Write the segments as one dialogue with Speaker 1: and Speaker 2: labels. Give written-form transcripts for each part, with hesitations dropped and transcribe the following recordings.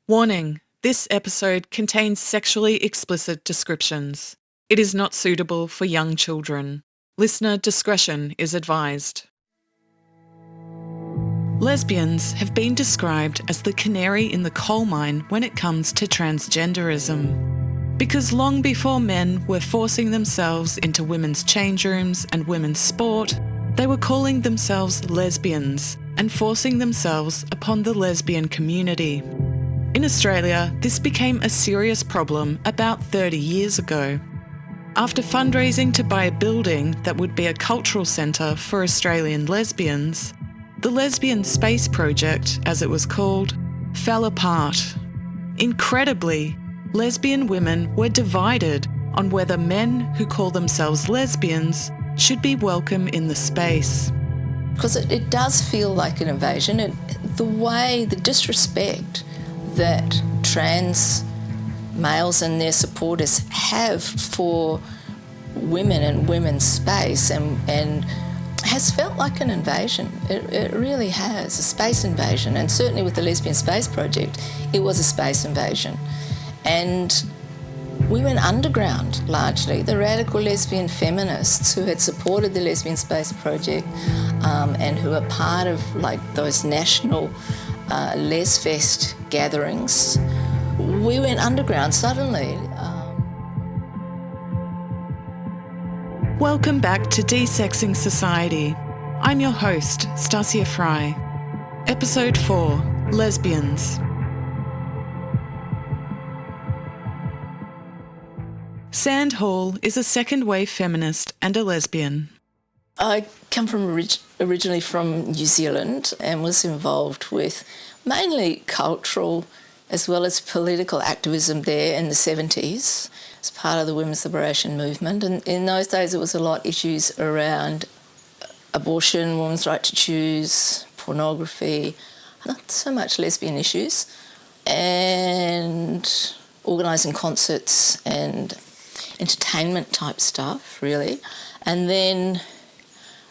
Speaker 1: Warning: this episode contains sexually explicit descriptions. It is not suitable for young children. Listener discretion is advised. Lesbians have been described as the canary in the coal mine when it comes to transgenderism. Because long before men were forcing themselves into women's change rooms and women's sport, they were calling themselves lesbians and forcing themselves upon the lesbian community. In Australia, this became a serious problem about 30 years ago. After fundraising to buy a building that would be a cultural centre for Australian lesbians, the Lesbian Space Project, as it was called, fell apart. Incredibly, lesbian women were divided on whether men who call themselves lesbians should be welcome in the space.
Speaker 2: Because it does feel like an invasion. The disrespect that trans males and their supporters have for women and women's space and has felt like an invasion. It really has, a space invasion. And certainly with the Lesbian Space Project, it was a space invasion. And we went underground, largely. The radical lesbian feminists who had supported the Lesbian Space Project and who are part of those national Lesfest gatherings, we went underground suddenly.
Speaker 1: Welcome back to Desexing Society. I'm your host, Stasia Fry. Episode 4, Lesbians. Sand Hall is a second-wave feminist and a lesbian.
Speaker 2: I come originally from New Zealand and was involved with mainly cultural as well as political activism there in the 70s as part of the women's liberation movement. And in those days it was a lot of issues around abortion, women's right to choose, pornography, not so much lesbian issues, and organising concerts and entertainment type stuff, really. And then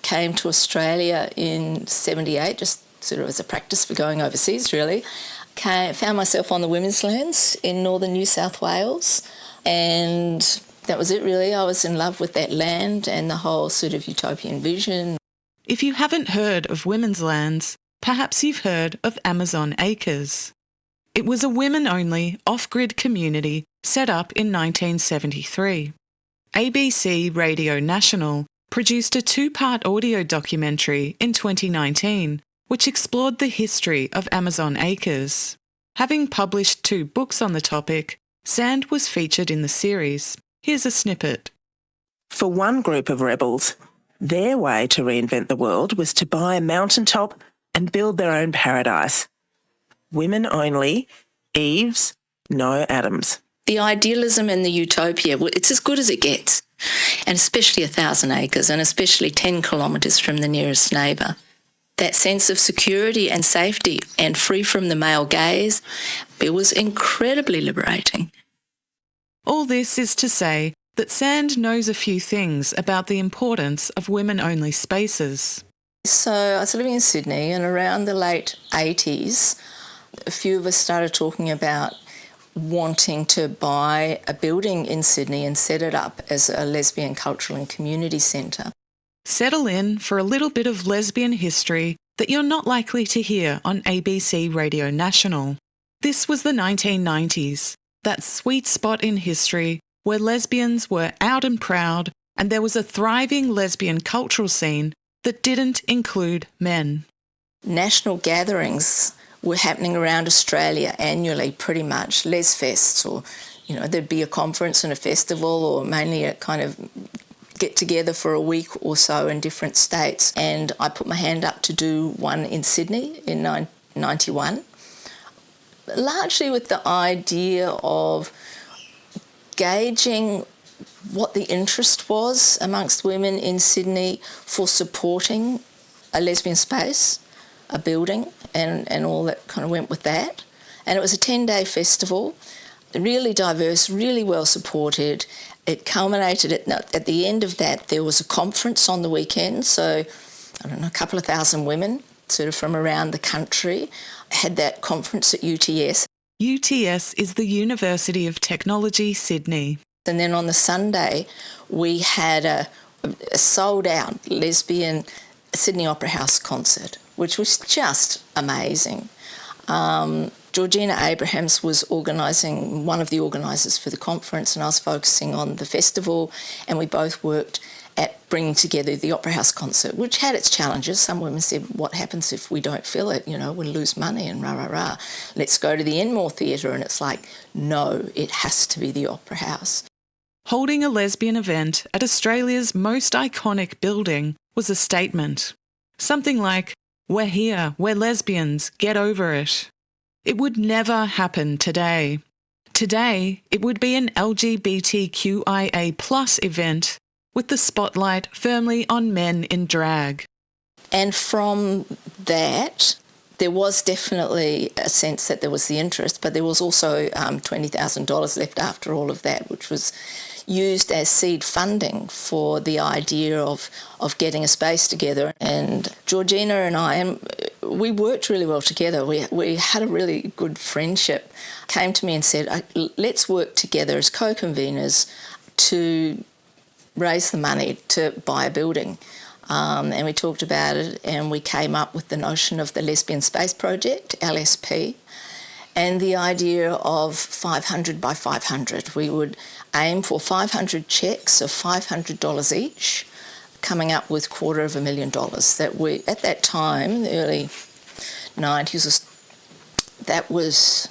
Speaker 2: came to Australia in 78, just sort of as a practice for going overseas, really. Found myself on the women's lands in northern New South Wales, and that was it, really. I was in love with that land and the whole sort of utopian vision.
Speaker 1: If you haven't heard of women's lands, perhaps you've heard of Amazon Acres. It was a women-only, off-grid community set up in 1973. ABC Radio National produced a 2-part audio documentary in 2019, which explored the history of Amazon Acres. Having published 2 books on the topic, Sand was featured in the series. Here's a snippet.
Speaker 3: For one group of rebels, their way to reinvent the world was to buy a mountaintop and build their own paradise. Women only, Eves, no Adams.
Speaker 2: The idealism and the utopia, it's as good as it gets, and especially 1,000 acres and especially 10 kilometres from the nearest neighbour. That sense of security and safety and free from the male gaze, it was incredibly liberating.
Speaker 1: All this is to say that Sand knows a few things about the importance of women-only spaces.
Speaker 2: So I was living in Sydney, and around the late 80s, a few of us started talking about wanting to buy a building in Sydney and set it up as a lesbian cultural and community centre.
Speaker 1: Settle in for a little bit of lesbian history that you're not likely to hear on ABC Radio National. This was the 1990s, that sweet spot in history where lesbians were out and proud and there was a thriving lesbian cultural scene that didn't include men.
Speaker 2: National gatherings were happening around Australia annually, pretty much, Lesfests, or, there'd be a conference and a festival, or mainly a kind of get together for a week or so in different states. And I put my hand up to do one in Sydney in 1991, largely with the idea of gauging what the interest was amongst women in Sydney for supporting a lesbian space, a building, and all that kind of went with that. And it was a 10-day festival, really diverse, really well supported. It culminated at the end of that, there was a conference on the weekend, so a couple of thousand women sort of from around the country had that conference at UTS.
Speaker 1: UTS is the University of Technology, Sydney.
Speaker 2: And then on the Sunday, we had a sold-out lesbian Sydney Opera House concert, which was just amazing. Georgina Abrahams was one of the organisers for the conference, and I was focusing on the festival, and we both worked at bringing together the Opera House concert, which had its challenges. Some women said, what happens if we don't fill it? You know, we'll lose money and rah. Let's go to the Enmore Theatre. And it's like, no, it has to be the Opera House.
Speaker 1: Holding a lesbian event at Australia's most iconic building was a statement. Something like, we're here, we're lesbians, get over it. It would never happen today. Today, it would be an LGBTQIA+ event with the spotlight firmly on men in drag.
Speaker 2: And from that, there was definitely a sense that there was the interest, but there was also $20,000 left after all of that, which was used as seed funding for the idea of getting a space together. And Georgina and we worked really well together. We had a really good friendship. Came to me and said, let's work together as co-conveners to raise the money to buy a building. And we talked about it, and we came up with the notion of the Lesbian Space Project, LSP, and the idea of 500 by 500. We would aim for 500 cheques of $500 each, coming up with $250,000 that we, at that time, the early 90s, that was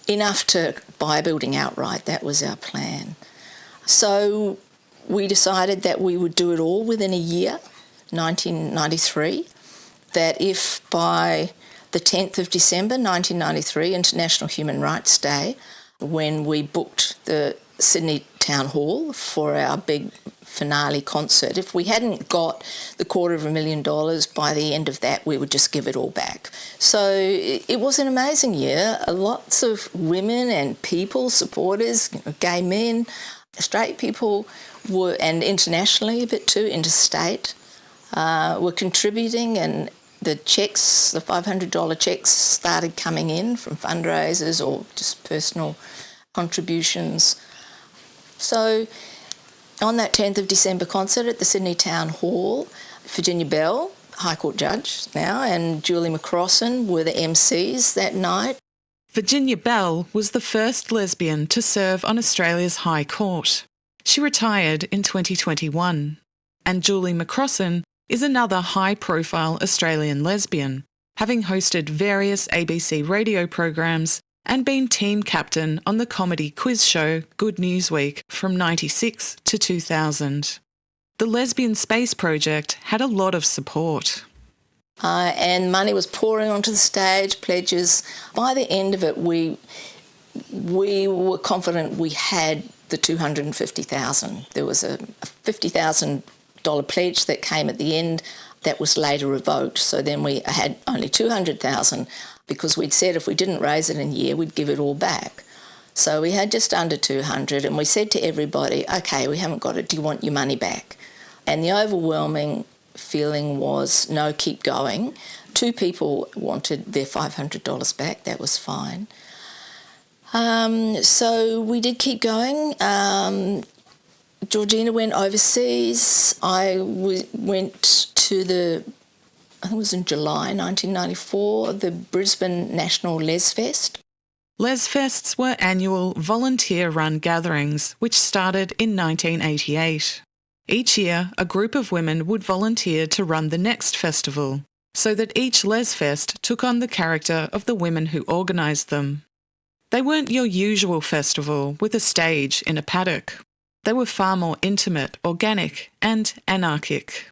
Speaker 2: enough to buy a building outright. That was our plan. So we decided that we would do it all within a year, 1993, that if by the 10th of December 1993, International Human Rights Day, when we booked the Sydney Town Hall for our big finale concert, if we hadn't got the $250,000 by the end of that, we would just give it all back. So it was an amazing year. Lots of women and people, supporters, gay men, straight people, and internationally a bit too, interstate, were contributing, and the cheques, the $500 cheques started coming in from fundraisers or just personal contributions. So on that 10th of December concert at the Sydney Town Hall, Virginia Bell, High Court judge now, and Julie McCrossan were the MCs that night.
Speaker 1: Virginia Bell was the first lesbian to serve on Australia's High Court. She retired in 2021. And Julie McCrossan is another high-profile Australian lesbian, having hosted various ABC radio programs and been team captain on the comedy quiz show Good News Week from 96 to 2000. The Lesbian Space Project had a lot of support.
Speaker 2: And money was pouring onto the stage, pledges. By the end of it, we were confident we had the $250,000. There was a $50,000 pledge that came at the end that was later revoked. So then we had only $200,000 because we'd said if we didn't raise it in a year, we'd give it all back. So we had just under 200, and we said to everybody, okay, we haven't got it, do you want your money back? And the overwhelming feeling was, no, keep going. 2 people wanted their $500 back, that was fine. So we did keep going. Georgina went overseas. I went to I think it was in July 1994, the Brisbane National Lesfest.
Speaker 1: Lesfests were annual volunteer-run gatherings which started in 1988. Each year, a group of women would volunteer to run the next festival, so that each Lesfest took on the character of the women who organised them. They weren't your usual festival with a stage in a paddock. They were far more intimate, organic and anarchic.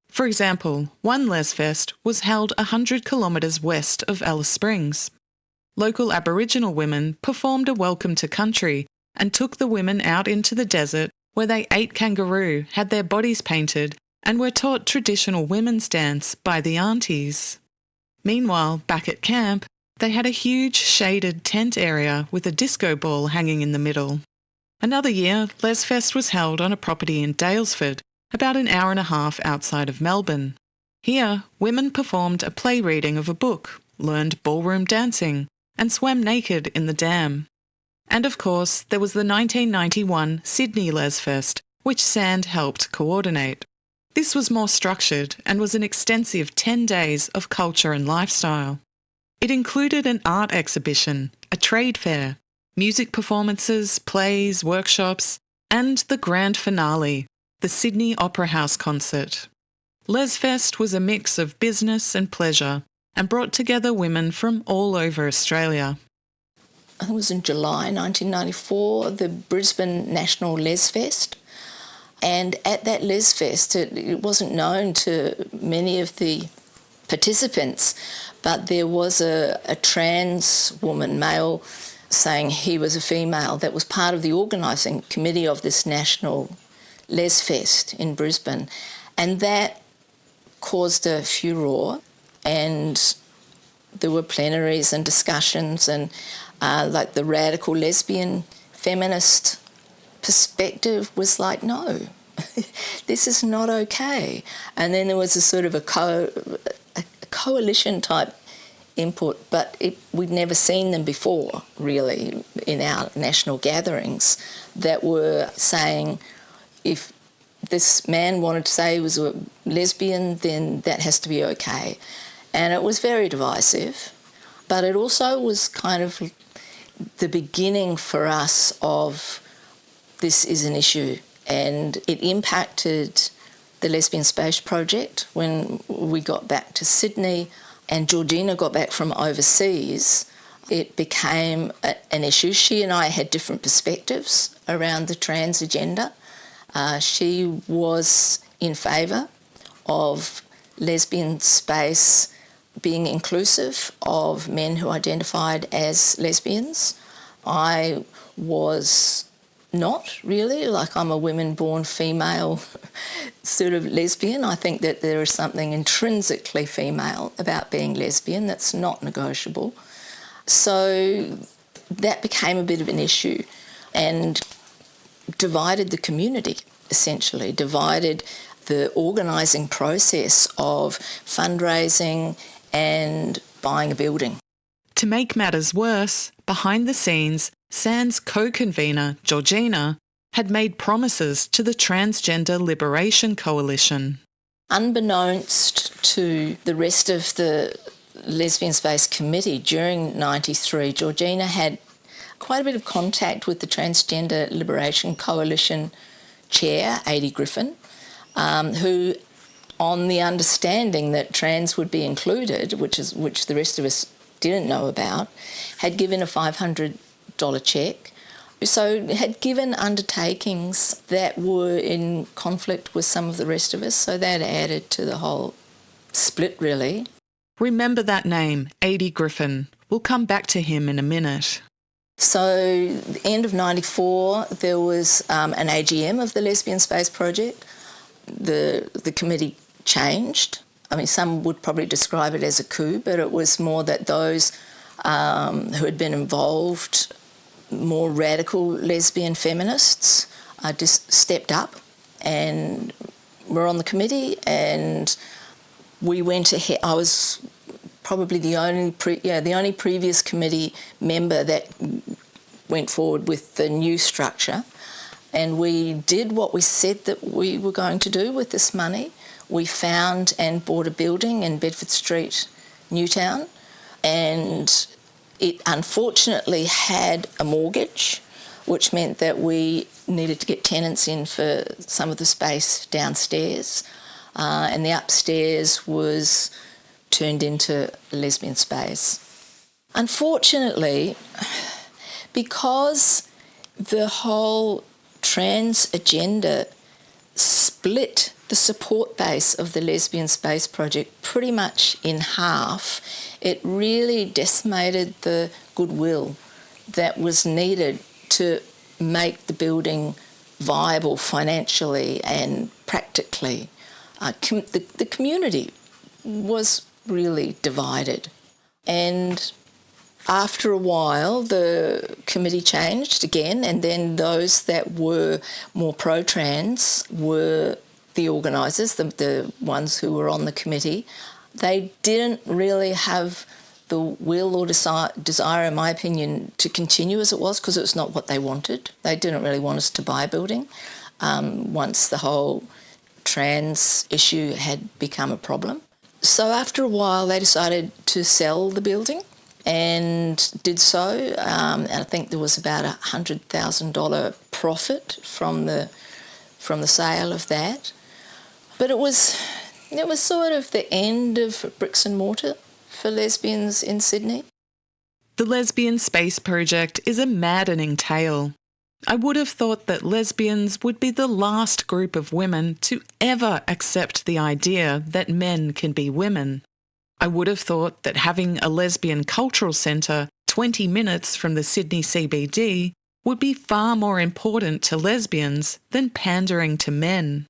Speaker 1: For example, one Lesfest was held 100 kilometres west of Alice Springs. Local Aboriginal women performed a welcome to country and took the women out into the desert where they ate kangaroo, had their bodies painted and were taught traditional women's dance by the aunties. Meanwhile, back at camp, they had a huge shaded tent area with a disco ball hanging in the middle. Another year, Lesfest was held on a property in Daylesford, about an hour and a half outside of Melbourne. Here, women performed a play reading of a book, learned ballroom dancing, and swam naked in the dam. And of course, there was the 1991 Sydney Lesfest, which Sand helped coordinate. This was more structured and was an extensive 10 days of culture and lifestyle. It included an art exhibition, a trade fair, music performances, plays, workshops, and the grand finale, the Sydney Opera House concert. Lesfest was a mix of business and pleasure and brought together women from all over Australia.
Speaker 2: I think it was in July 1994, the Brisbane National Lesfest. And at that Lesfest, it wasn't known to many of the participants, but there was a trans woman, male, saying he was a female that was part of the organising committee of this national Lesfest in Brisbane. And that caused a furore, and there were plenaries and discussions, and like the radical lesbian feminist perspective was like, no, this is not okay. And then there was a sort of a coalition type input, but we'd never seen them before, really, in our national gatherings, that were saying if this man wanted to say he was a lesbian, then that has to be okay. And it was very divisive, but it also was kind of the beginning for us of this is an issue, and it impacted the Lesbian Space Project when we got back to Sydney and Georgina got back from overseas. It became an issue. She and I had different perspectives around the trans agenda. She was in favour of lesbian space being inclusive of men who identified as lesbians. I was not really, like I'm a women-born female sort of lesbian. I think that there is something intrinsically female about being lesbian that's not negotiable. So that became a bit of an issue and divided the community, essentially, divided the organising process of fundraising and buying a building.
Speaker 1: To make matters worse, behind the scenes, Sand's co-convener, Georgina, had made promises to the Transgender Liberation Coalition.
Speaker 2: Unbeknownst to the rest of the Lesbian Space Committee during '93, Georgina had quite a bit of contact with the Transgender Liberation Coalition chair, Adi Griffin, who, on the understanding that trans would be included, which the rest of us didn't know about, had given a $500 cheque. So had given undertakings that were in conflict with some of the rest of us, so that added to the whole split, really.
Speaker 1: Remember that name, Adi Griffin. We'll come back to him in a minute.
Speaker 2: So the end of '94, there was an AGM of the Lesbian Space Project. The committee changed. I mean, some would probably describe it as a coup, but it was more that those who had been involved, more radical lesbian feminists, just stepped up and were on the committee, and we went ahead. I was probably the only previous committee member that went forward with the new structure, and we did what we said that we were going to do with this money. We found and bought a building in Bedford Street, Newtown, and it unfortunately had a mortgage, which meant that we needed to get tenants in for some of the space downstairs, and the upstairs was turned into lesbian space. Unfortunately, because the whole trans agenda split the support base of the Lesbian Space Project pretty much in half, it really decimated the goodwill that was needed to make the building viable financially and practically. The community was really divided. And after a while, the committee changed again, and then those that were more pro-trans were the organisers, the ones who were on the committee. They didn't really have the will or desire, in my opinion, to continue as it was, because it was not what they wanted. They didn't really want us to buy a building once the whole trans issue had become a problem. So after a while, they decided to sell the building and did so. And I think there was about $100,000 profit from the sale of that. But it was sort of the end of bricks and mortar for lesbians in Sydney.
Speaker 1: The Lesbian Space Project is a maddening tale. I would have thought that lesbians would be the last group of women to ever accept the idea that men can be women. I would have thought that having a lesbian cultural centre 20 minutes from the Sydney CBD would be far more important to lesbians than pandering to men.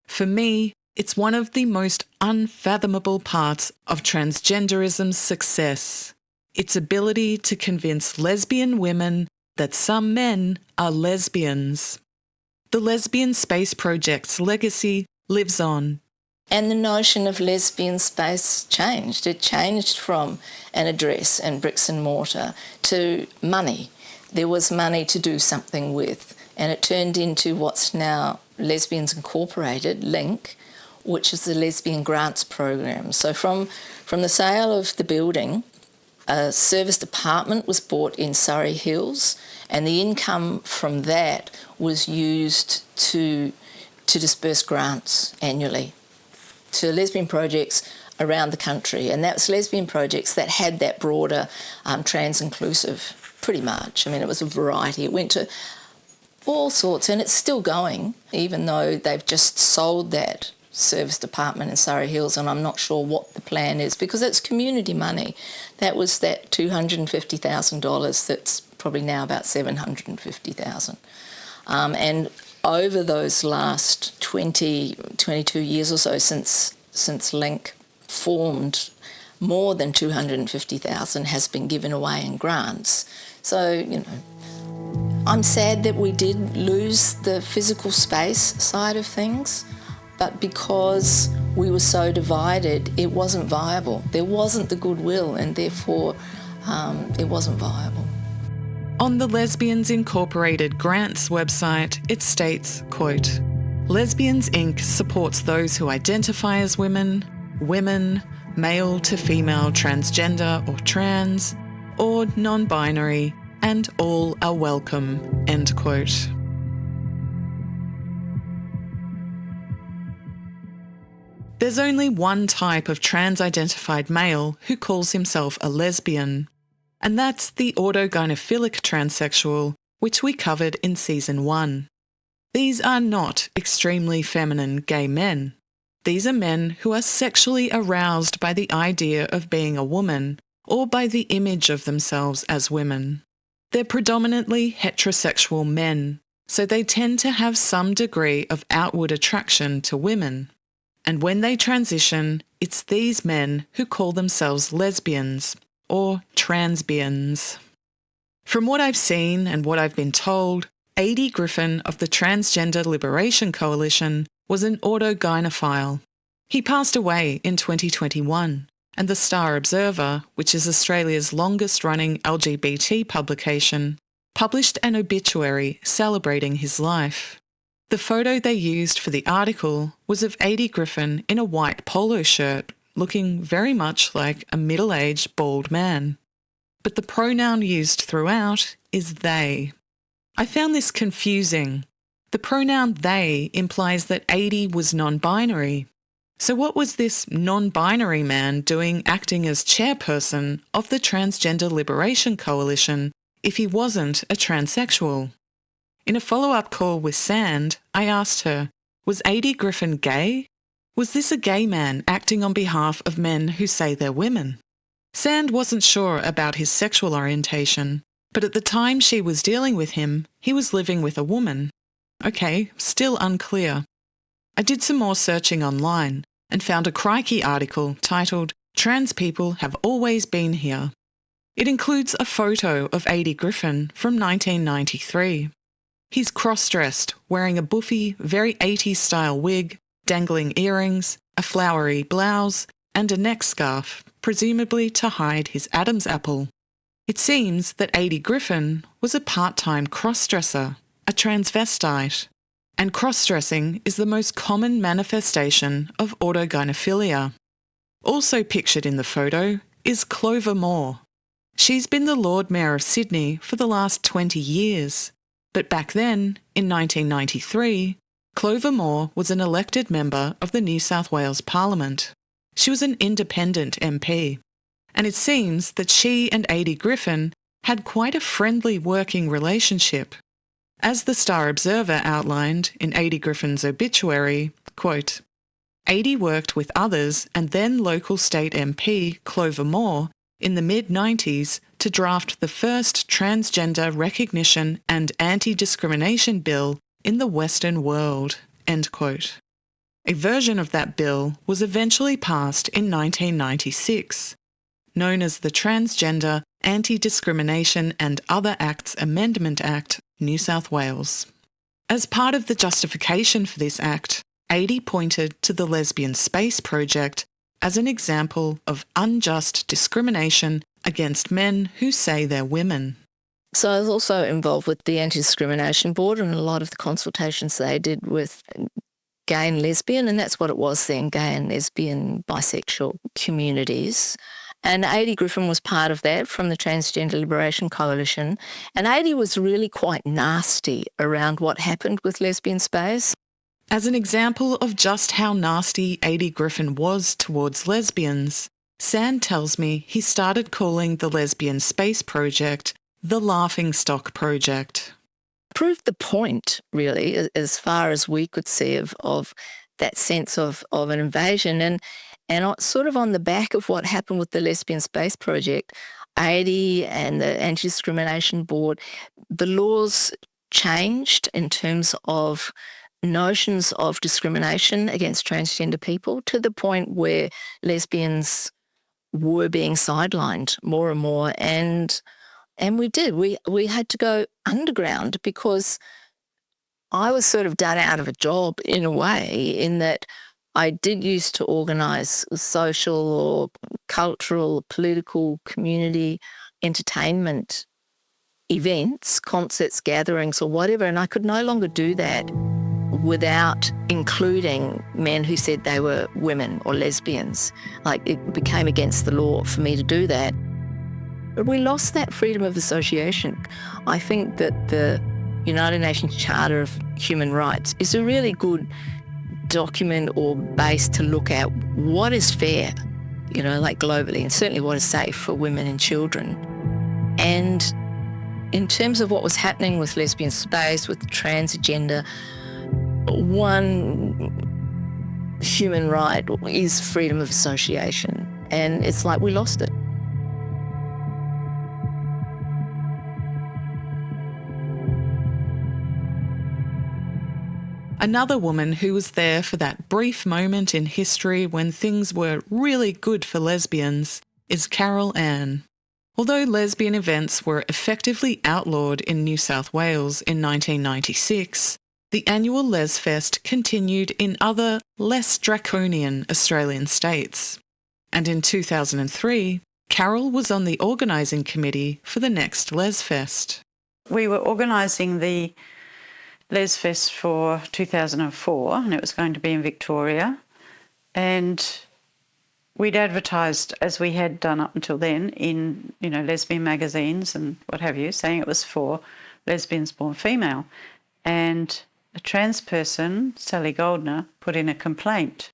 Speaker 1: For me, it's one of the most unfathomable parts of transgenderism's success. Its ability to convince lesbian women that some men are lesbians. The Lesbian Space Project's legacy lives on.
Speaker 2: And the notion of lesbian space changed. It changed from an address and bricks and mortar to money. There was money to do something with, and it turned into what's now Lesbians Incorporated, LINC, which is the Lesbian Grants Program. So from the sale of the building, a serviced apartment was bought in Surrey Hills, and the income from that was used to disperse grants annually to lesbian projects around the country. And that's lesbian projects that had that broader trans-inclusive, pretty much. I mean, it was a variety. It went to all sorts, and it's still going, even though they've just sold that serviced apartment in Surrey Hills, and I'm not sure what the plan is, because it's community money. That was that $250,000 that's probably now about $750,000. And over those last 22 years or so since LINC formed, more than $250,000 has been given away in grants. So, I'm sad that we did lose the physical space side of things, but because we were so divided, it wasn't viable. There wasn't the goodwill, and therefore it wasn't viable.
Speaker 1: On the Lesbians Incorporated Grants website, it states, quote, Lesbians Inc. supports those who identify as women, male to female, transgender or trans, or non-binary, and all are welcome, end quote. There's only one type of trans-identified male who calls himself a lesbian, and that's the autogynephilic transsexual, which we covered in Season 1. These are not extremely feminine gay men. These are men who are sexually aroused by the idea of being a woman or by the image of themselves as women. They're predominantly heterosexual men, so they tend to have some degree of outward attraction to women. And when they transition, it's these men who call themselves lesbians or transbians. From what I've seen and what I've been told, A.D. Griffin of the Transgender Liberation Coalition was an autogynephile. He passed away in 2021, and the Star Observer, which is Australia's longest-running LGBT publication, published an obituary celebrating his life. The photo they used for the article was of A.D. Griffin in a white polo shirt, looking very much like a middle-aged bald man. But the pronoun used throughout is they. I found this confusing. The pronoun they implies that A.D. was non-binary. So what was this non-binary man doing acting as chairperson of the Transgender Liberation Coalition if he wasn't a transsexual? In a follow-up call with Sand, I asked her, was A.D. Griffin gay? Was this a gay man acting on behalf of men who say they're women? Sand wasn't sure about his sexual orientation, but at the time she was dealing with him, he was living with a woman. Okay, still unclear. I did some more searching online and found a Crikey article titled Trans People Have Always Been Here. It includes a photo of A.D. Griffin from 1993. He's cross-dressed, wearing a boofy, very 80s-style wig, dangling earrings, a flowery blouse, and a neck scarf, presumably to hide his Adam's apple. It seems that Adi Griffin was a part-time cross-dresser, a transvestite, and cross-dressing is the most common manifestation of autogynephilia. Also pictured in the photo is Clover Moore. She's been the Lord Mayor of Sydney for the last 20 years, but back then, in 1993, Clover Moore was an elected member of the New South Wales Parliament. She was an independent MP, and it seems that she and Adi Griffin had quite a friendly working relationship. As the Star Observer outlined in Adi Griffin's obituary, quote, Adi worked with others and then local state MP Clover Moore in the mid-90s to draft the first transgender recognition and anti-discrimination bill in the Western world, end quote. A version of that bill was eventually passed in 1996, known as the Transgender Anti-Discrimination and Other Acts Amendment Act, New South Wales. As part of the justification for this act, Adi pointed to the Lesbian Space Project as an example of unjust discrimination against men who say they're women.
Speaker 2: So I was also involved with the Anti-Discrimination Board and a lot of the consultations they did with gay and lesbian, and that's what it was then, gay and lesbian, bisexual communities. And Adi Griffin was part of that from the Transgender Liberation Coalition. And Adi was really quite nasty around what happened with lesbian space.
Speaker 1: As an example of just how nasty Adi Griffin was towards lesbians, Sand tells me he started calling the Lesbian Space Project the Laughingstock Project.
Speaker 2: Proved the point, really, as far as we could see of that sense of an invasion. And sort of on the back of what happened with the Lesbian Space Project, Adi and the Anti-Discrimination Board, the laws changed in terms of notions of discrimination against transgender people to the point where lesbians were being sidelined more and more. And we did. We had to go underground because I was sort of done out of a job in a way, in that I did used to organise social or cultural, political, community entertainment events, concerts, gatherings or whatever, and I could no longer do that without including men who said they were women or lesbians. Like, it became against the law for me to do that. But we lost that freedom of association. I think that the United Nations Charter of Human Rights is a really good document or base to look at what is fair, like globally, and certainly what is safe for women and children. And in terms of what was happening with lesbian space, with transgender, one human right is freedom of association, and it's like we lost it.
Speaker 1: Another woman who was there for that brief moment in history when things were really good for lesbians is Carole Ann. Although lesbian events were effectively outlawed in New South Wales in 1996, the annual Lesfest continued in other, less draconian Australian states. And in 2003, Carole was on the organising committee for the next Lesfest.
Speaker 4: We were organising the Lesfest for 2004, and it was going to be in Victoria. And we'd advertised, as we had done up until then, in lesbian magazines and what have you, saying it was for lesbians born female. And a trans person, Sally Goldner, put in a complaint.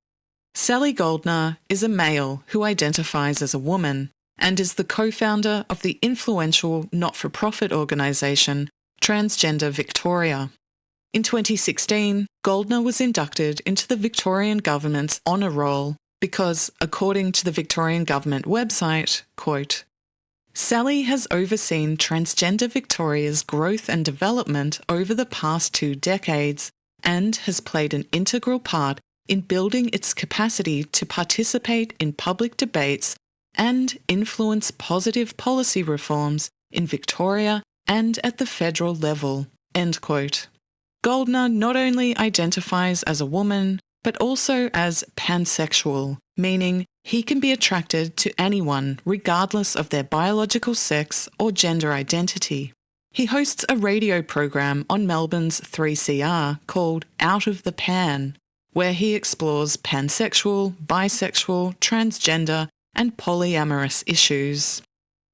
Speaker 1: Sally Goldner is a male who identifies as a woman and is the co-founder of the influential not-for-profit organisation Transgender Victoria. In 2016, Goldner was inducted into the Victorian Government's Honour Roll because, according to the Victorian Government website, quote, Sally has overseen Transgender Victoria's growth and development over the past 2 decades and has played an integral part in building its capacity to participate in public debates and influence positive policy reforms in Victoria and at the federal level, end quote. Goldner not only identifies as a woman, but also as pansexual, meaning he can be attracted to anyone regardless of their biological sex or gender identity. He hosts a radio program on Melbourne's 3CR called Out of the Pan, where he explores pansexual, bisexual, transgender and polyamorous issues.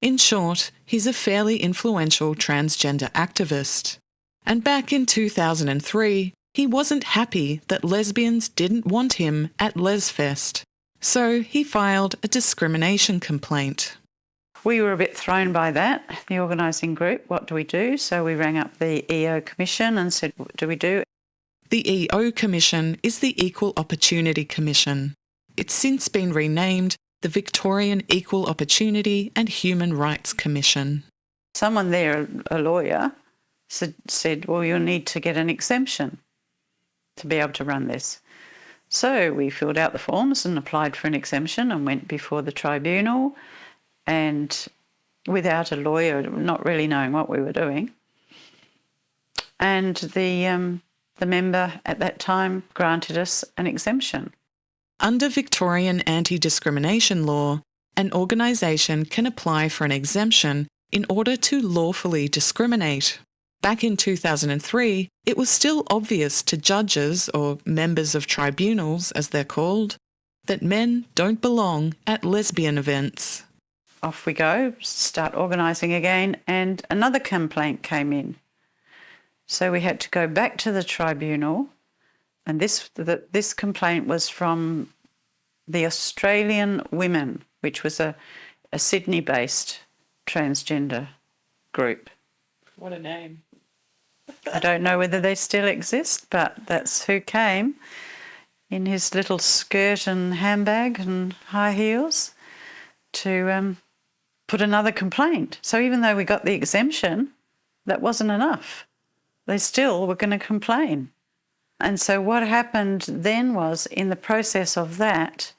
Speaker 1: In short, he's a fairly influential transgender activist. And back in 2003, he wasn't happy that lesbians didn't want him at Lesfest, so he filed a discrimination complaint.
Speaker 4: We were a bit thrown by that, the organising group. What do we do? So we rang up the EO Commission and said, what do we do?
Speaker 1: The EO Commission is the Equal Opportunity Commission. It's since been renamed the Victorian Equal Opportunity and Human Rights Commission.
Speaker 4: Someone there, a lawyer, said, well, you'll need to get an exemption to be able to run this. So we filled out the forms and applied for an exemption and went before the tribunal, and without a lawyer, not really knowing what we were doing. And the member at that time granted us an exemption.
Speaker 1: Under Victorian anti-discrimination law, an organisation can apply for an exemption in order to lawfully discriminate. Back in 2003, it was still obvious to judges, or members of tribunals as they're called, that men don't belong at lesbian events.
Speaker 4: Off we go, start organising again, and another complaint came in. So we had to go back to the tribunal, and this complaint was from the Australian Women, which was a Sydney-based transgender group.
Speaker 1: What a name.
Speaker 4: I don't know whether they still exist, but that's who came in his little skirt and handbag and high heels to put another complaint. So even though we got the exemption, that wasn't enough. They still were going to complain. And so what happened then was, in the process of that,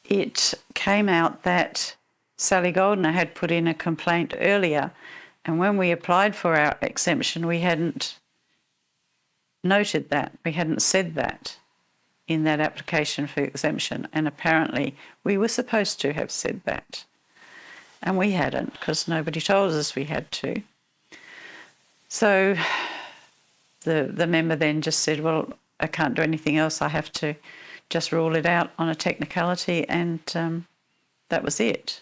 Speaker 4: it came out that Sally Goldner had put in a complaint earlier, and when we applied for our exemption, we hadn't noted that. We hadn't said that in that application for exemption, and apparently we were supposed to have said that. And we hadn't, because nobody told us we had to. So the member then just said, well, I can't do anything else. I have to just rule it out on a technicality, and that was it.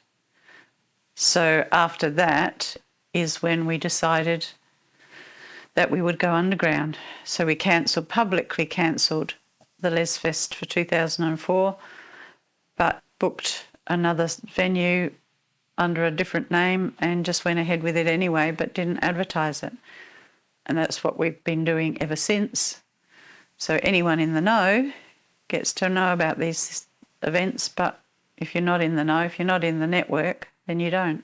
Speaker 4: So after that is when we decided that we would go underground. So we publicly cancelled the Lesfest for 2004, but booked another venue under a different name and just went ahead with it anyway, but didn't advertise it. And that's what we've been doing ever since. So anyone in the know gets to know about these events, but if you're not in the know, if you're not in the network, then you don't.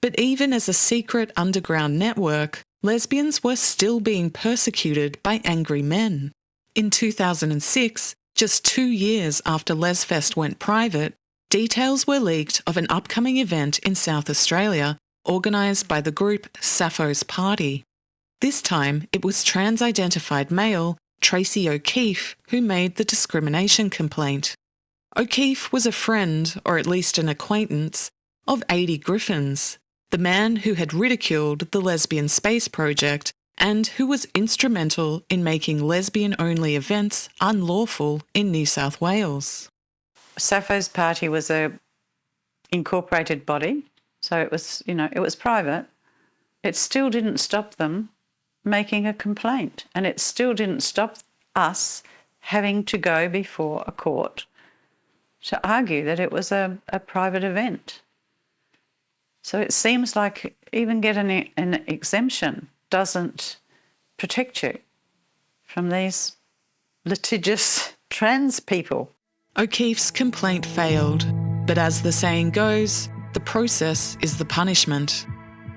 Speaker 1: But even as a secret underground network, lesbians were still being persecuted by angry men. In 2006, just 2 years after Lesfest went private, details were leaked of an upcoming event in South Australia organised by the group Sappho's Party. This time, it was trans-identified male Tracy O'Keefe who made the discrimination complaint. O'Keefe was a friend, or at least an acquaintance, of Adi Griffin's, the man who had ridiculed the Lesbian Space Project and who was instrumental in making lesbian-only events unlawful in New South Wales.
Speaker 4: Sappho's Party was a incorporated body, so it was, it was private. It still didn't stop them making a complaint, and it still didn't stop us having to go before a court to argue that it was a private event. So it seems like even getting an exemption doesn't protect you from these litigious trans people.
Speaker 1: O'Keefe's complaint failed, but as the saying goes, the process is the punishment.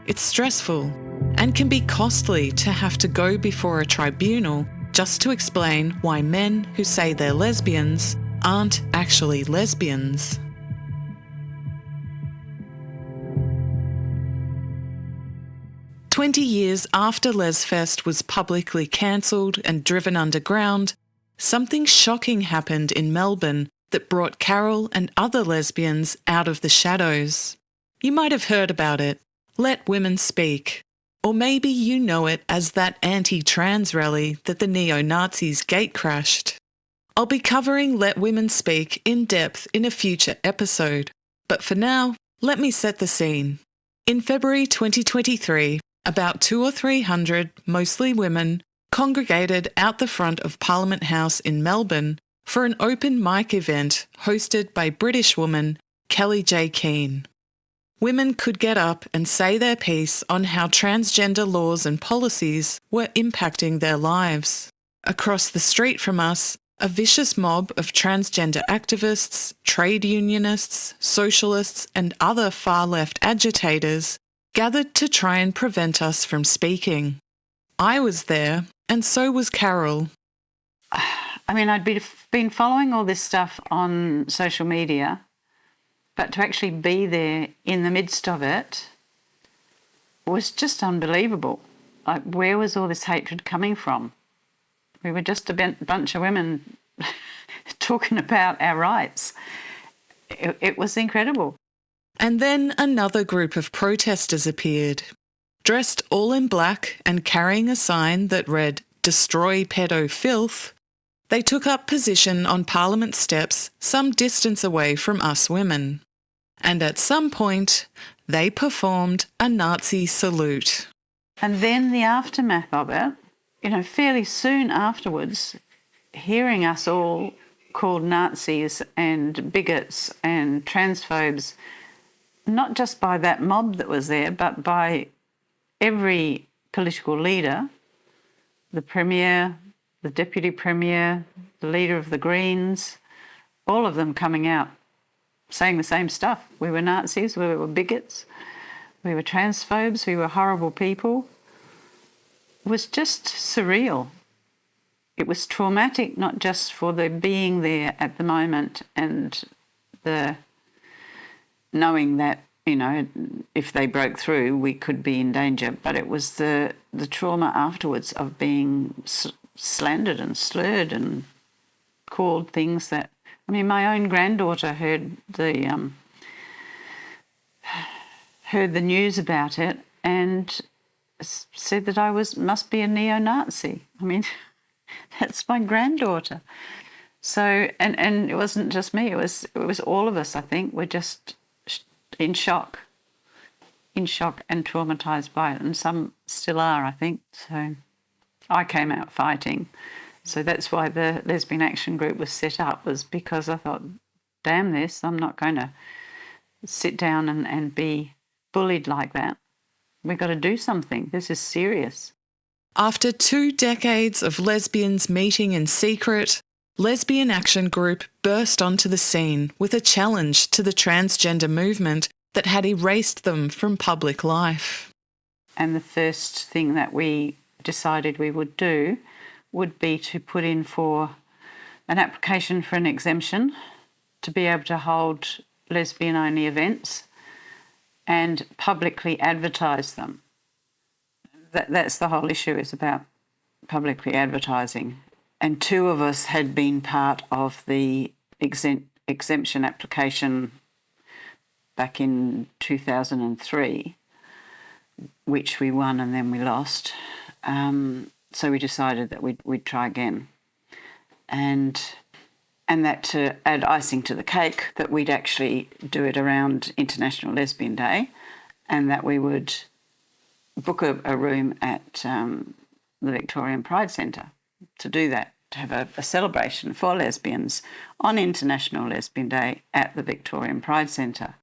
Speaker 1: It's stressful and can be costly to have to go before a tribunal just to explain why men who say they're lesbians aren't actually lesbians. "20 years after Lesfest was publicly cancelled and driven underground, something shocking happened in Melbourne that brought Carole and other lesbians out of the shadows. You might have heard about it. Let Women Speak. Or maybe you know it as that anti-trans rally that the neo-Nazis gatecrashed. I'll be covering Let Women Speak in depth in a future episode. But for now, let me set the scene. In February 2023, about 200 or 300, mostly women, congregated out the front of Parliament House in Melbourne for an open mic event hosted by British woman Kellie J. Keane. Women could get up and say their piece on how transgender laws and policies were impacting their lives. Across the street from us, a vicious mob of transgender activists, trade unionists, socialists and other far-left agitators gathered to try and prevent us from speaking. I was there, and so was Carole.
Speaker 4: I mean, I'd been following all this stuff on social media, but to actually be there in the midst of it was just unbelievable. Like, where was all this hatred coming from? We were just a bunch of women talking about our rights. It was incredible.
Speaker 1: And then another group of protesters appeared. Dressed all in black and carrying a sign that read, "Destroy pedo filth," they took up position on Parliament steps some distance away from us women. And at some point, they performed a Nazi salute.
Speaker 4: And then the aftermath of it, fairly soon afterwards, hearing us all called Nazis and bigots and transphobes, not just by that mob that was there, but by every political leader, the Premier, the Deputy Premier, the leader of the Greens, all of them coming out saying the same stuff. We were Nazis, we were bigots, we were transphobes, we were horrible people. It was just surreal. It was traumatic, not just for the being there at the moment and the knowing that, if they broke through, we could be in danger, but it was the trauma afterwards of being slandered and slurred and called things that, my own granddaughter heard the news about it and said that I must be a neo-Nazi. That's my granddaughter. So, and it wasn't just me, it was all of us, I think. We're just in shock and traumatised by it, and some still are, I think. So I came out fighting. So that's why the Lesbian Action Group was set up, was because I thought, damn this, I'm not going to sit down and be bullied like that. We've got to do something. This is serious.
Speaker 1: After 2 decades of lesbians meeting in secret, Lesbian Action Group burst onto the scene with a challenge to the transgender movement that had erased them from public life.
Speaker 4: And the first thing that we decided we would do would be to put in for an application for an exemption to be able to hold lesbian-only events and publicly advertise them. That's the whole issue, is about publicly advertising. And 2 of us had been part of the exemption application back in 2003, which we won and then we lost. So we decided that we'd try again. And that, to add icing to the cake, that we'd actually do it around International Lesbian Day, and that we would book a room at the Victorian Pride Centre to do that, to have a celebration for lesbians on International Lesbian Day at the Victorian Pride Centre.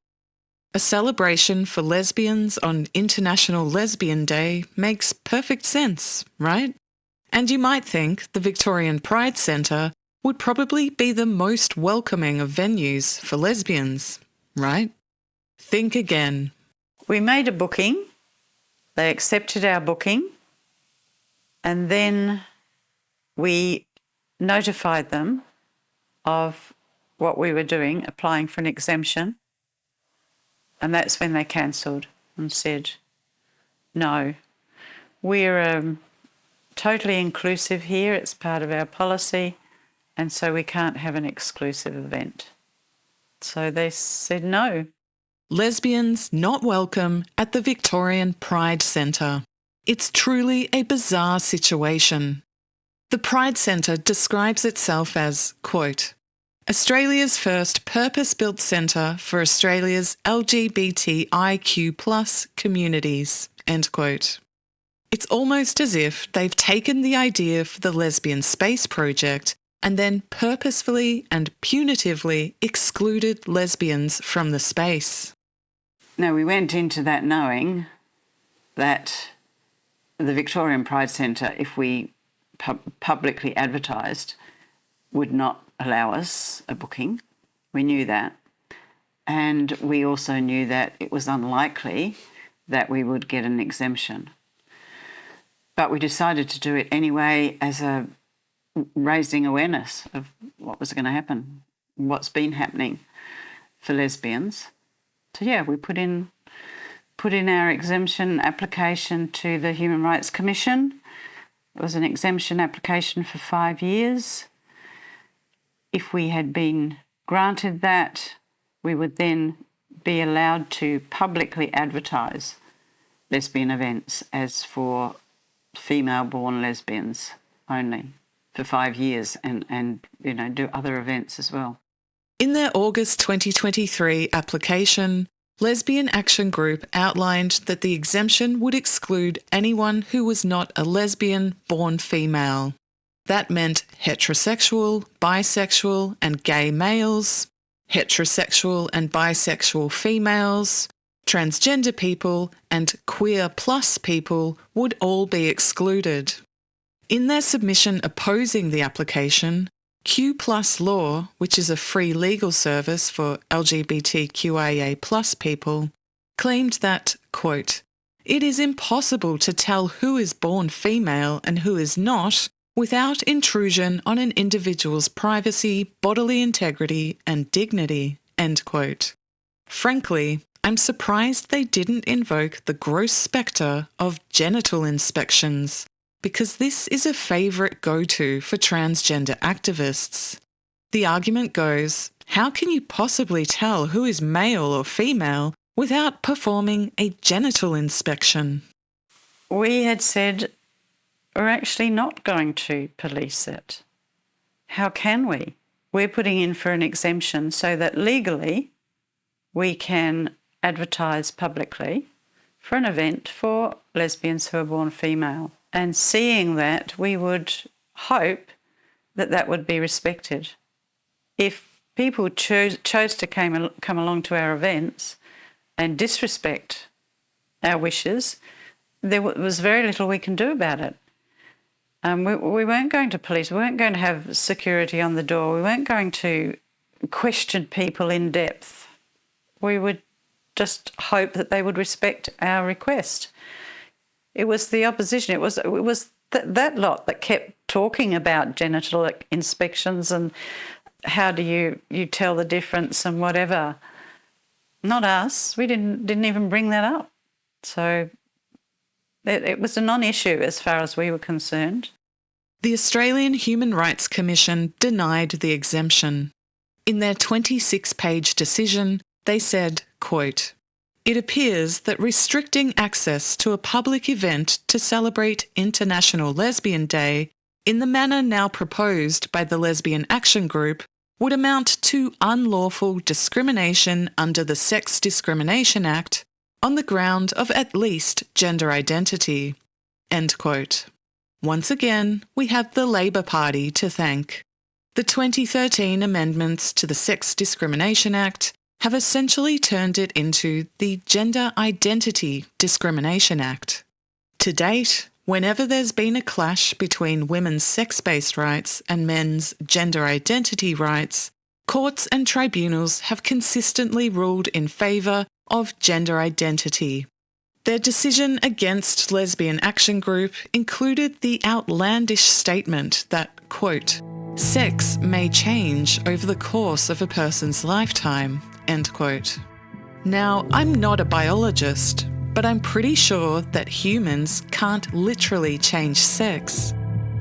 Speaker 1: A celebration for lesbians on International Lesbian Day makes perfect sense, right? And you might think the Victorian Pride Centre would probably be the most welcoming of venues for lesbians, right? Think again.
Speaker 4: We made a booking. They accepted our booking, and then we notified them of what we were doing, applying for an exemption, and that's when they cancelled and said, no, we're totally inclusive here, it's part of our policy, and so we can't have an exclusive event. So they said no.
Speaker 1: Lesbians not welcome at the Victorian Pride Centre. It's truly a bizarre situation. The Pride Centre describes itself as, quote, Australia's first purpose-built centre for Australia's LGBTIQ+ communities, end quote. It's almost as if they've taken the idea for the Lesbian Space Project and then purposefully and punitively excluded lesbians from the space.
Speaker 4: Now, we went into that knowing that the Victorian Pride Centre, if we publicly advertised, would not allow us a booking. We knew that. And we also knew that it was unlikely that we would get an exemption. But we decided to do it anyway as a raising awareness of what was going to happen, what's been happening for lesbians. So yeah, we put in our exemption application to the Human Rights Commission. It was an exemption application for 5 years. If we had been granted that, we would then be allowed to publicly advertise lesbian events as for female-born lesbians only for 5 years and do other events as well.
Speaker 1: In their August 2023 application, Lesbian Action Group outlined that the exemption would exclude anyone who was not a lesbian born female. That meant heterosexual, bisexual and gay males, heterosexual and bisexual females, transgender people and queer plus people would all be excluded. In their submission opposing the application, Q Plus Law, which is a free legal service for LGBTQIA+ people, claimed that, quote, "It is impossible to tell who is born female and who is not without intrusion on an individual's privacy, bodily integrity and dignity," end quote. Frankly, I'm surprised they didn't invoke the gross spectre of genital inspections, because this is a favourite go-to for transgender activists. The argument goes, how can you possibly tell who is male or female without performing a genital inspection?
Speaker 4: We had said we're actually not going to police it. How can we? We're putting in for an exemption so that legally we can advertise publicly for an event for lesbians who are born female. And seeing that, we would hope that that would be respected. If people chose to come along to our events and disrespect our wishes, there was very little we can do about it. We weren't going to police, we weren't going to have security on the door, we weren't going to question people in depth. We would just hope that they would respect our request. It was the opposition, it was that lot that kept talking about genital inspections and how do you tell the difference and whatever. Not us, we didn't even bring that up. So it was a non-issue as far as we were concerned.
Speaker 1: The Australian Human Rights Commission denied the exemption. In their 26-page decision, they said, quote, "It appears that restricting access to a public event to celebrate International Lesbian Day in the manner now proposed by the Lesbian Action Group would amount to unlawful discrimination under the Sex Discrimination Act on the ground of at least gender identity." End quote. Once again, we have the Labor Party to thank. The 2013 amendments to the Sex Discrimination Act have essentially turned it into the Gender Identity Discrimination Act. To date, whenever there's been a clash between women's sex-based rights and men's gender identity rights, courts and tribunals have consistently ruled in favour of gender identity. Their decision against Lesbian Action Group included the outlandish statement that, quote, "Sex may change over the course of a person's lifetime," end quote. Now, I'm not a biologist, but I'm pretty sure that humans can't literally change sex.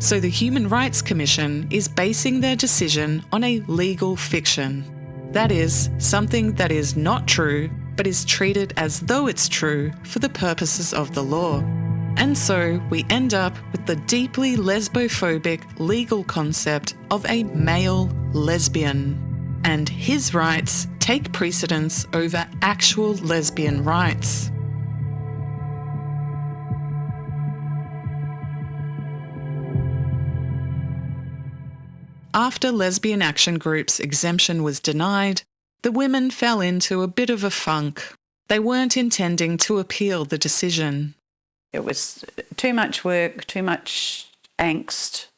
Speaker 1: So the Human Rights Commission is basing their decision on a legal fiction. That is, something that is not true, but is treated as though it's true for the purposes of the law. And so we end up with the deeply lesbophobic legal concept of a male lesbian. And his rights take precedence over actual lesbian rights. After Lesbian Action Group's exemption was denied, the women fell into a bit of a funk. They weren't intending to appeal the decision.
Speaker 4: It was too much work, too much angst.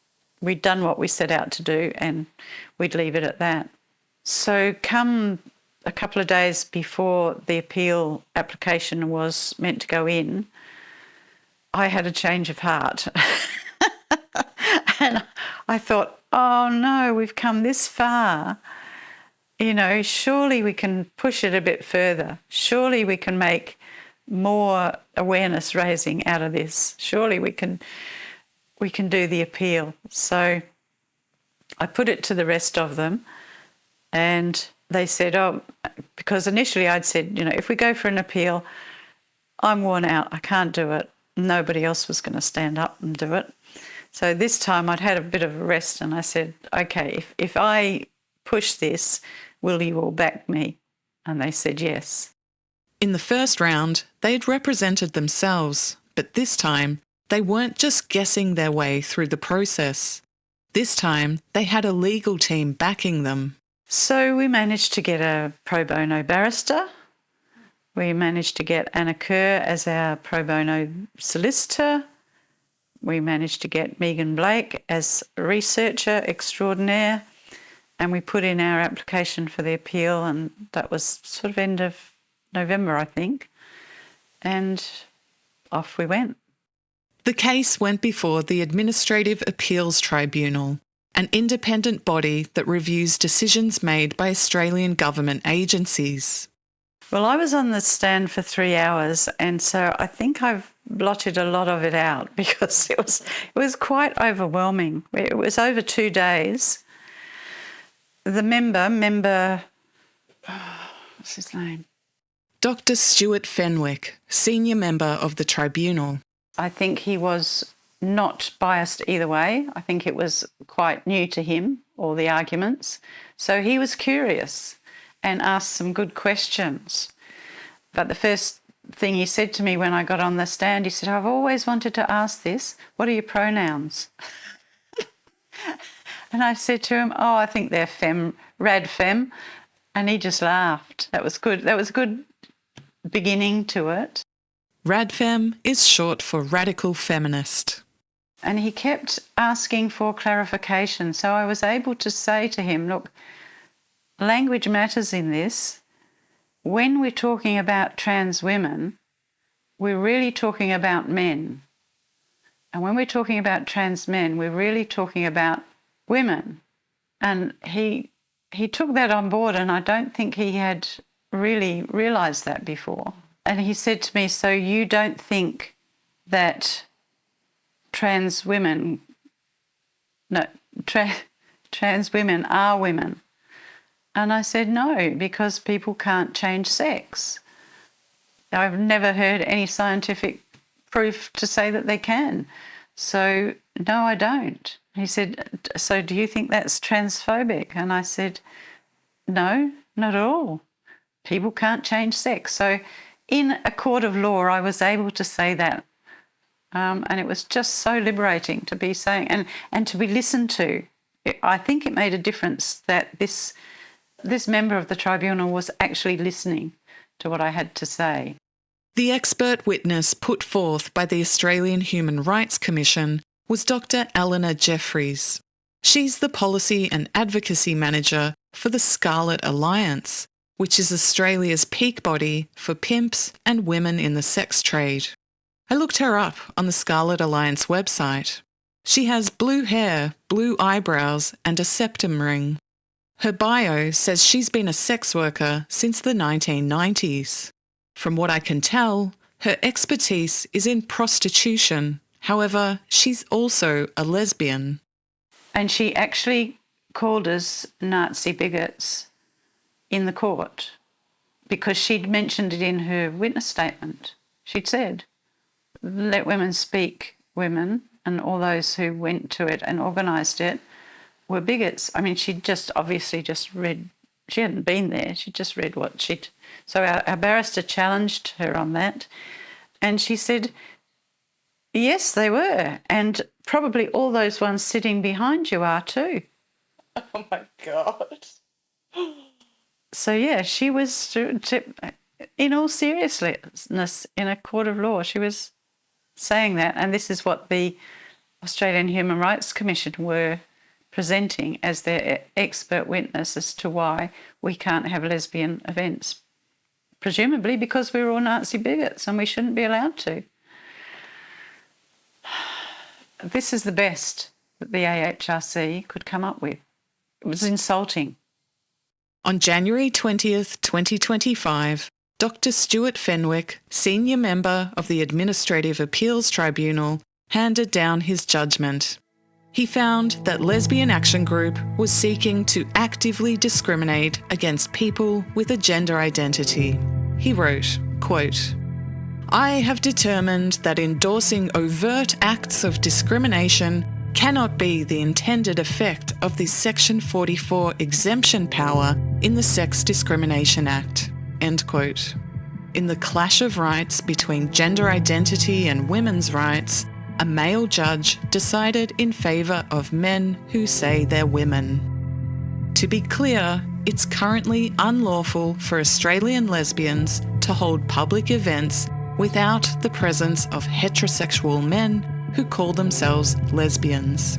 Speaker 4: We'd done what we set out to do and we'd leave it at that. So come a couple of days before the appeal application was meant to go in, I had a change of heart. And I thought, oh no, we've come this far. You know, surely we can push it a bit further. Surely we can make more awareness raising out of this. Surely we can do the appeal. So I put it to the rest of them and they said, oh, because initially I'd said, you know, if we go for an appeal, I'm worn out, I can't do it. Nobody else was going to stand up and do it. So this time I'd had a bit of a rest and I said, okay, if I push this, will you all back me? And they said yes.
Speaker 1: In the first round, they'd represented themselves, but this time they weren't just guessing their way through the process. This time they had a legal team backing them.
Speaker 4: So we managed to get a pro bono barrister. We managed to get Anna Kerr as our pro bono solicitor. We managed to get Megan Blake as researcher extraordinaire, and we put in our application for the appeal, and that was sort of end of November, I think, and off we went.
Speaker 1: The case went before the Administrative Appeals Tribunal, an independent body that reviews decisions made by Australian government agencies.
Speaker 4: Well, I was on the stand for 3 hours, and so I think I've blotted a lot of it out because it was quite overwhelming. It was over 2 days. The member, what's his name?
Speaker 1: Dr. Stuart Fenwick, senior member of the tribunal.
Speaker 4: I think he was not biased either way. I think it was quite new to him, all the arguments. So he was curious and asked some good questions. But the first thing he said to me when I got on the stand, he said, I've always wanted to ask this. What are your pronouns? And I said to him, oh, I think they're rad femme. And he just laughed. That was good. That was a good beginning to it.
Speaker 1: Radfem is short for radical feminist.
Speaker 4: And he kept asking for clarification. So I was able to say to him, look, language matters in this. When we're talking about trans women, we're really talking about men. And when we're talking about trans men, we're really talking about women. And he took that on board, and I don't think he had really realised that before. And he said to me, so you don't think that trans women are women? And I said, no, because people can't change sex. I've never heard any scientific proof to say that they can. So, no, I don't. He said, so do you think that's transphobic? And I said, no, not at all. People can't change sex. So in a court of law, I was able to say that. And it was just so liberating to be saying and to be listened to. I think it made a difference that this member of the tribunal was actually listening to what I had to say.
Speaker 1: The expert witness put forth by the Australian Human Rights Commission was Dr. Eleanor Jeffries. She's the Policy and Advocacy Manager for the Scarlet Alliance, which is Australia's peak body for pimps and women in the sex trade. I looked her up on the Scarlet Alliance website. She has blue hair, blue eyebrows and a septum ring. Her bio says she's been a sex worker since the 1990s. From what I can tell, her expertise is in prostitution, However, she's also a lesbian.
Speaker 4: And she actually called us Nazi bigots in the court because she'd mentioned it in her witness statement. She'd said, let women speak women, and all those who went to it and organised it were bigots. I mean, she'd just obviously just read, she hadn't been there, she'd just read what she'd... So our barrister challenged her on that, and she said, yes, they were, and probably all those ones sitting behind you are too.
Speaker 1: Oh my God.
Speaker 4: So, yeah, she was, in all seriousness, in a court of law, she was saying that, and this is what the Australian Human Rights Commission were presenting as their expert witness as to why we can't have lesbian events, presumably because we're all Nazi bigots and we shouldn't be allowed to. This is the best that the AHRC could come up with. It was insulting.
Speaker 1: On January 20th, 2025, Dr. Stuart Fenwick, senior member of the Administrative Appeals Tribunal, handed down his judgment. He found that Lesbian Action Group was seeking to actively discriminate against people with a gender identity. He wrote, quote, I have determined that endorsing overt acts of discrimination cannot be the intended effect of the Section 44 exemption power in the Sex Discrimination Act. End quote. In the clash of rights between gender identity and women's rights, a male judge decided in favour of men who say they're women. To be clear, it's currently unlawful for Australian lesbians to hold public events without the presence of heterosexual men who call themselves lesbians.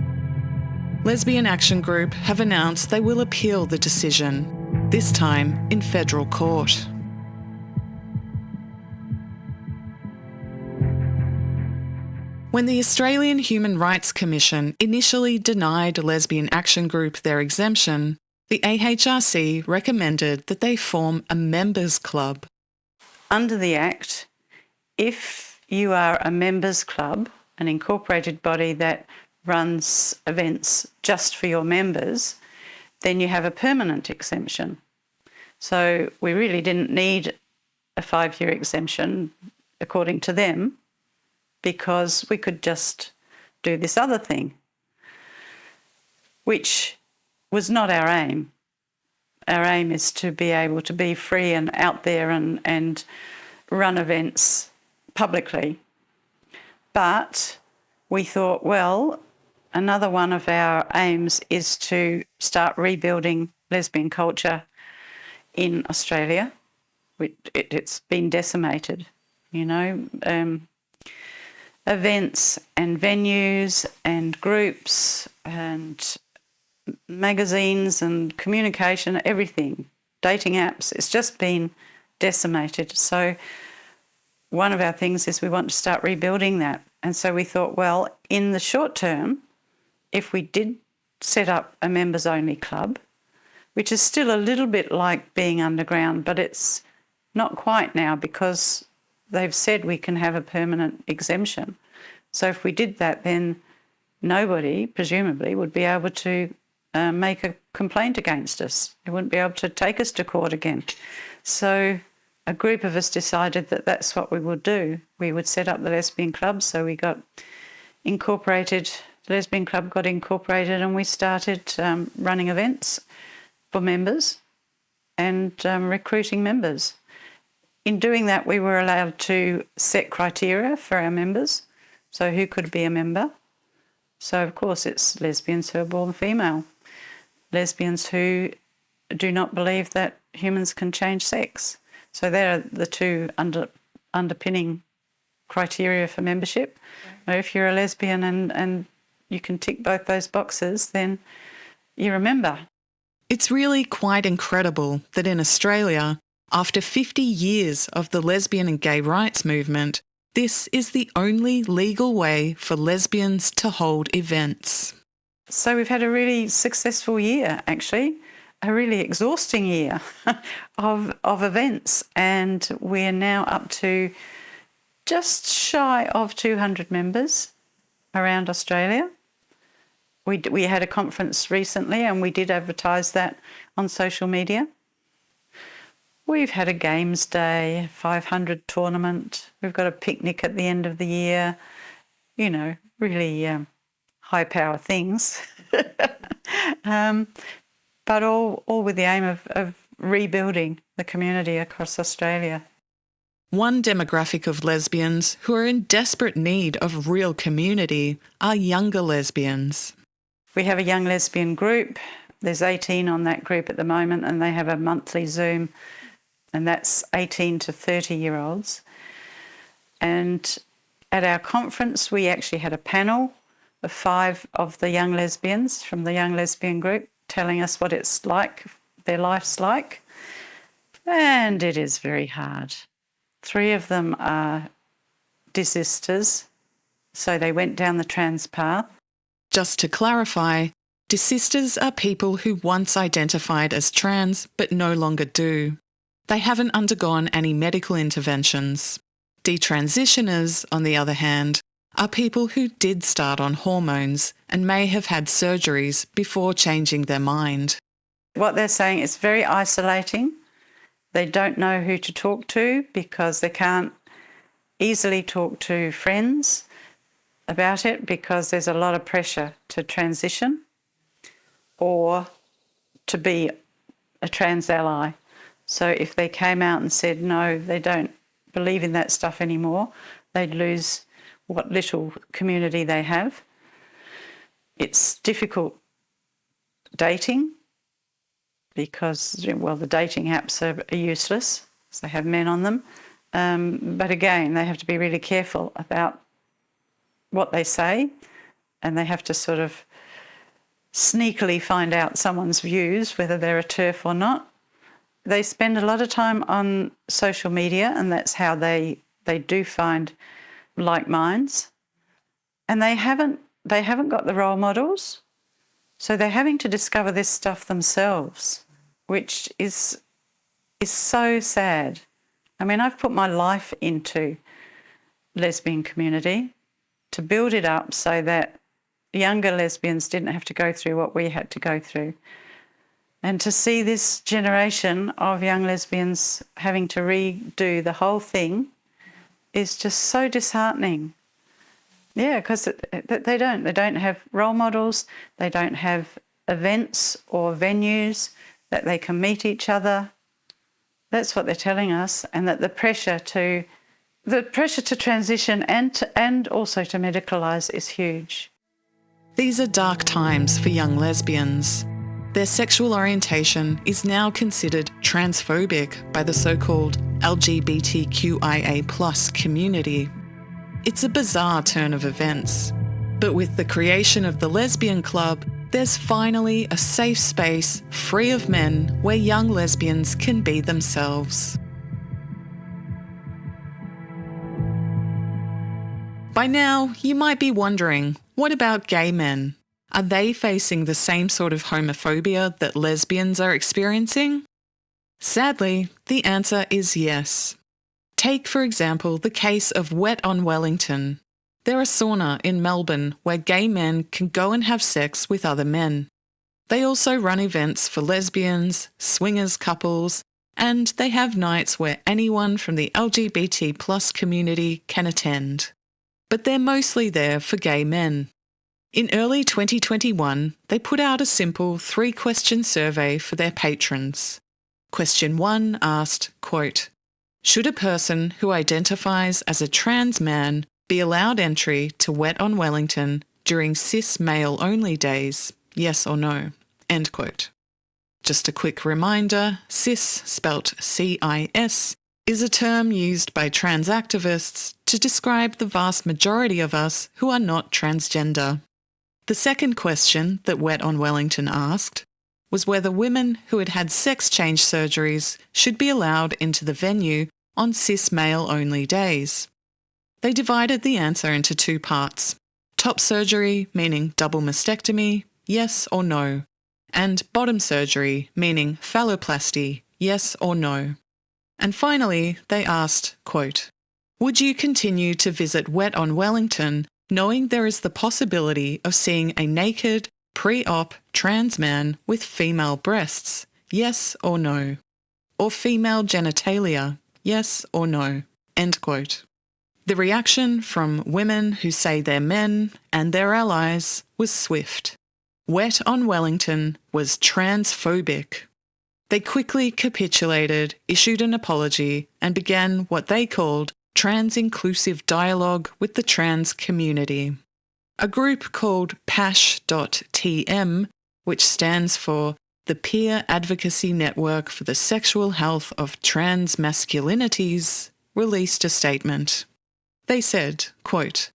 Speaker 1: Lesbian Action Group have announced they will appeal the decision, this time in federal court. When the Australian Human Rights Commission initially denied Lesbian Action Group their exemption, the AHRC recommended that they form a members club.
Speaker 4: Under the Act, if you are a members club, an incorporated body that runs events just for your members, then you have a permanent exemption. So we really didn't need a 5-year exemption, according to them, because we could just do this other thing, which was not our aim. Our aim is to be able to be free and out there and run events publicly. But we thought, well, another one of our aims is to start rebuilding lesbian culture in Australia. It's been decimated, you know. Events and venues and groups and magazines and communication, everything, dating apps, it's just been decimated. So one of our things is we want to start rebuilding that. And so we thought, well, in the short term, if we did set up a members-only club, which is still a little bit like being underground, but it's not quite now because they've said we can have a permanent exemption. So if we did that, then nobody, presumably, would be able to make a complaint against us. They wouldn't be able to take us to court again. So a group of us decided that that's what we would do. We would set up the lesbian club. So we got incorporated, the lesbian club got incorporated, and we started running events for members and recruiting members. In doing that, we were allowed to set criteria for our members. So who could be a member? So, of course, it's lesbians who are born female, lesbians who do not believe that humans can change sex. So they're the two underpinning criteria for membership. Right. If you're a lesbian and you can tick both those boxes, then you're a member.
Speaker 1: It's really quite incredible that in Australia, after 50 years of the lesbian and gay rights movement, this is the only legal way for lesbians to hold events.
Speaker 4: So we've had a really successful year, actually, a really exhausting year of events, and we're now up to just shy of 200 members, around Australia. We had a conference recently and we did advertise that on social media. We've had a games day, 500 tournament. We've got a picnic at the end of the year. You know, really high power things. But all with the aim of rebuilding the community across Australia.
Speaker 1: One demographic of lesbians who are in desperate need of real community are younger lesbians.
Speaker 4: We have a young lesbian group. There's 18 on that group at the moment, and they have a monthly Zoom, and that's 18 to 30-year-olds. And at our conference, we actually had a panel of 5 of the young lesbians from the young lesbian group telling us what it's like, their life's like. And it is very hard. 3 of them are desisters, so they went down the trans path.
Speaker 1: Just to clarify, desisters are people who once identified as trans but no longer do. They haven't undergone any medical interventions. Detransitioners, on the other hand, are people who did start on hormones and may have had surgeries before changing their mind.
Speaker 4: What they're saying is very isolating. They don't know who to talk to because they can't easily talk to friends about it because there's a lot of pressure to transition or to be a trans ally. So if they came out and said no, they don't believe in that stuff anymore, they'd lose what little community they have. It's difficult dating because, well, the dating apps are useless, because they have men on them. But again, they have to be really careful about what they say, and they have to sort of sneakily find out someone's views, whether they're a TERF or not. They spend a lot of time on social media, and that's how they do find like minds. And they haven't got the role models, so they're having to discover this stuff themselves, which is so sad. I mean, I've put my life into lesbian community to build it up so that younger lesbians didn't have to go through what we had to go through. And to see this generation of young lesbians having to redo the whole thing is just so disheartening. Yeah, because they don't have role models, they don't have events or venues that they can meet each other. That's what they're telling us, and that the pressure to transition and also to medicalise is huge.
Speaker 1: These are dark times for young lesbians. Their sexual orientation is now considered transphobic by the so-called LGBTQIA+ community. It's a bizarre turn of events. But with the creation of the Lesbian Club, there's finally a safe space free of men where young lesbians can be themselves. By now, you might be wondering, what about gay men? Are they facing the same sort of homophobia that lesbians are experiencing? Sadly, the answer is yes. Take, for example, the case of Wet on Wellington. They're a sauna in Melbourne where gay men can go and have sex with other men. They also run events for lesbians, swingers couples, and they have nights where anyone from the LGBT+ community can attend. But they're mostly there for gay men. In early 2021, they put out a simple 3-question survey for their patrons. Question 1 asked, quote, "Should a person who identifies as a trans man be allowed entry to Wet on Wellington during cis male-only days, yes or no?" End quote. Just a quick reminder, cis, spelt C-I-S, is a term used by trans activists to describe the vast majority of us who are not transgender. The second question that Wet on Wellington asked was whether women who had had sex change surgeries should be allowed into the venue on cis male-only days. They divided the answer into 2 parts. Top surgery, meaning double mastectomy, yes or no, and bottom surgery, meaning phalloplasty, yes or no. And finally, they asked, quote, "Would you continue to visit Wet on Wellington knowing there is the possibility of seeing a naked, pre-op trans man with female breasts, yes or no, or female genitalia, yes or no, end quote. The reaction from women who say they're men and their allies was swift. Wet on Wellington was transphobic. They quickly capitulated, issued an apology, and began what they called trans-inclusive dialogue with the trans community. A group called PASH.TM, which stands for the Peer Advocacy Network for the Sexual Health of Trans Masculinities, released a statement. They said, quote,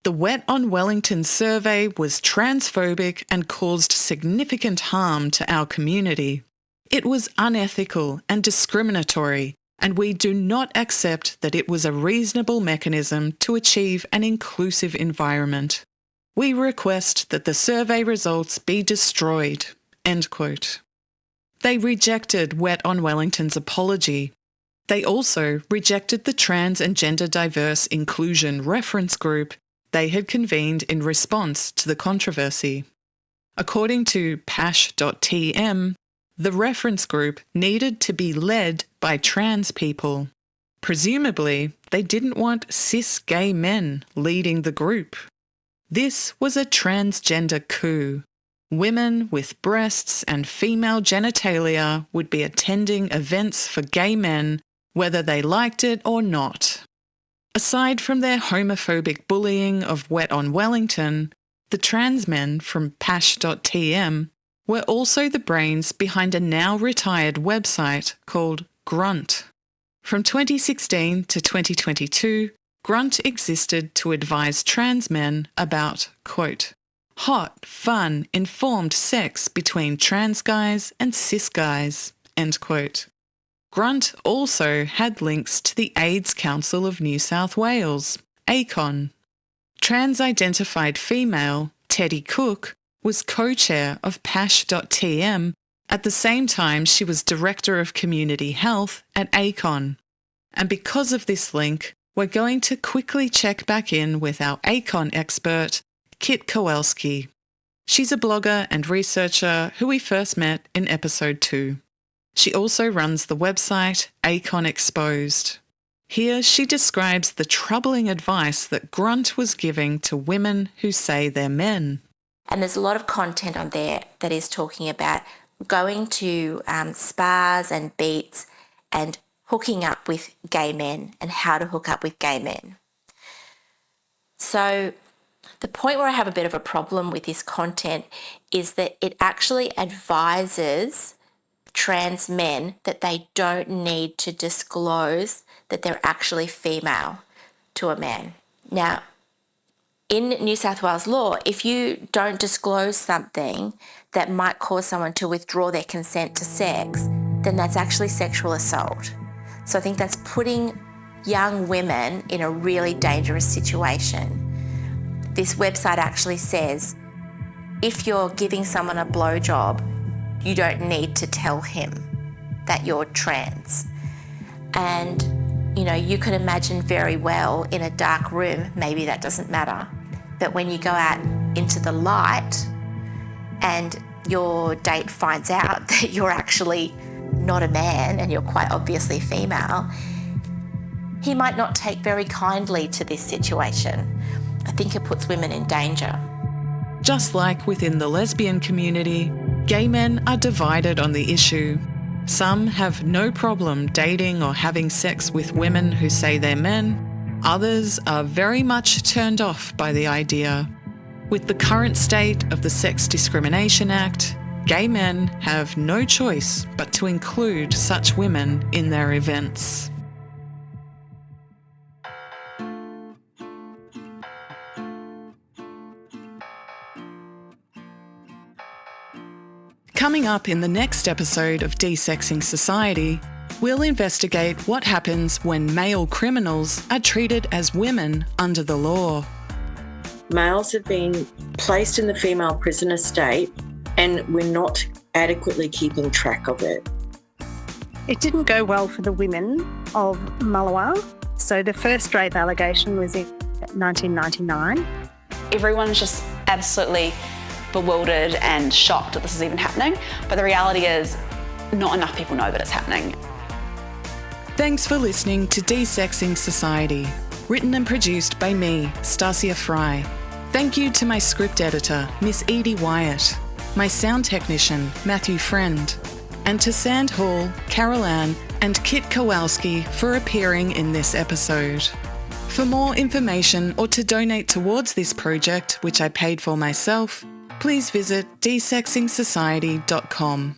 Speaker 1: "The Wet on Wellington survey was transphobic and caused significant harm to our community. It was unethical and discriminatory, and we do not accept that it was a reasonable mechanism to achieve an inclusive environment. We request that the survey results be destroyed." End quote. They rejected Wet on Wellington's apology. They also rejected the trans and gender diverse inclusion reference group they had convened in response to the controversy. According to PASH.TM, the reference group needed to be led by trans people. Presumably, they didn't want cis gay men leading the group. This was a transgender coup. Women with breasts and female genitalia would be attending events for gay men, whether they liked it or not. Aside from their homophobic bullying of Wet on Wellington, the trans men from PASH.TM were also the brains behind a now retired website called Grunt. From 2016 to 2022, Grunt existed to advise trans men about, quote, hot, fun, informed sex between trans guys and cis guys, end quote. Grunt also had links to the AIDS Council of New South Wales, ACON. Trans-identified female Teddy Cook was co-chair of PASH.TM at the same time she was Director of Community Health at ACON. And because of this link, we're going to quickly check back in with our ACON expert, Kit Kowalski. She's a blogger and researcher who we first met in episode 2. She also runs the website ACON Exposed. Here she describes the troubling advice that Grunt was giving to women who say they're men.
Speaker 5: And there's a lot of content on there that is talking about going to spas and beats and hooking up with gay men and how to hook up with gay men. So the point where I have a bit of a problem with this content is that it actually advises trans men that they don't need to disclose that they're actually female to a man. Now, in New South Wales law, if you don't disclose something that might cause someone to withdraw their consent to sex, then that's actually sexual assault. So I think that's putting young women in a really dangerous situation. This website actually says, if you're giving someone a blowjob, you don't need to tell him that you're trans. And, you know, you could imagine very well in a dark room, maybe that doesn't matter. But when you go out into the light and your date finds out that you're actually not a man and you're quite obviously female, he might not take very kindly to this situation. I think it puts women in danger.
Speaker 1: Just like within the lesbian community, gay men are divided on the issue. Some have no problem dating or having sex with women who say they're men. Others are very much turned off by the idea. With the current state of the Sex Discrimination Act, gay men have no choice but to include such women in their events. Coming up in the next episode of Desexing Society, we'll investigate what happens when male criminals are treated as women under the law.
Speaker 6: Males have been placed in the female prison estate and we're not adequately keeping track of it.
Speaker 7: It didn't go well for the women of Mullawa. So the first rape allegation was in 1999
Speaker 8: everyone's just absolutely bewildered and shocked that this is even happening. But the reality is, not enough people know that it's happening.
Speaker 1: Thanks for listening to Desexing Society, written and produced by me, Stasia Fry. Thank you to my script editor, Miss Edie Wyatt, my sound technician, Matthew Friend, and to Sand Hall, Carole Ann, and Kit Kowalski for appearing in this episode. For more information or to donate towards this project, which I paid for myself, please visit desexingsociety.com.